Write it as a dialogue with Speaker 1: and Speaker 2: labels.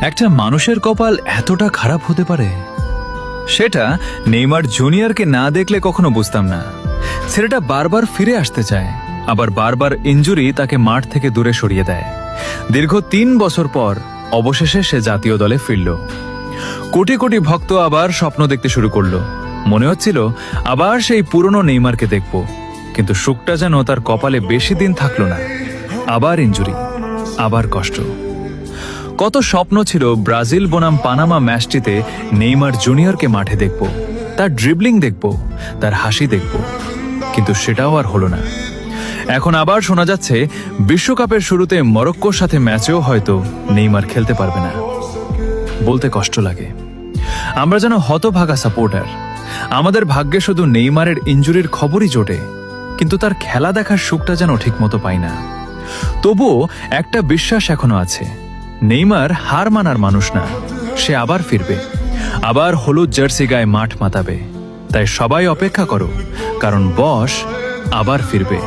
Speaker 1: একটা মানুষের কপাল এতটা খারাপ হতে পারে, সেটা নেইমার জুনিয়রকে না দেখলে কখনো বুঝতাম না। ছেলেটা বারবার ফিরে আসতে চায়, আবার বারবার ইনজুরি তাকে মাঠ থেকে দূরে সরিয়ে দেয়। দীর্ঘ 3 বছর পর অবশেষে সে জাতীয় দলে ফিরল। কোটি কোটি ভক্ত আবার স্বপ্ন দেখতে শুরু করলো। মনে হচ্ছিল আবার সেই পুরনো নেইমারকে দেখব, কিন্তু সুখটা যেন তার কপালে বেশি দিন থাকলো না। আবার ইনজুরি, আবার কষ্ট। কত স্বপ্ন ছিল ব্রাজিল বনাম পানামা ম্যাচটিতে নেইমার জুনিয়রকে মাঠে দেখব, তার ড্রিবলিং দেখব, তার হাসি দেখব, কিন্তু সেটাও আর হলো না। এখন আবার শোনা যাচ্ছে বিশ্বকাপের শুরুতে মরক্কোর সাথে ম্যাচেও হয়তো নেইমার খেলতে পারবে না। বলতে কষ্ট লাগে। আমরা যেন হতভাগা সাপোর্টার। আমাদের ভাগ্যে শুধু নেইমারের ইনজুরির খবরই জোটে, কিন্তু তার খেলা দেখার সুখটা যেন ঠিকমতো পাই না। তবুও একটা বিশ্বাস এখনো আছে, নেইমার হার মানার মানুষ না। সে আবার ফিরবে, আবার হলুদ জার্সি গায়ে মাঠ মাতাবে। তাই সবাই অপেক্ষা করো, কারণ বস আবার ফিরবে।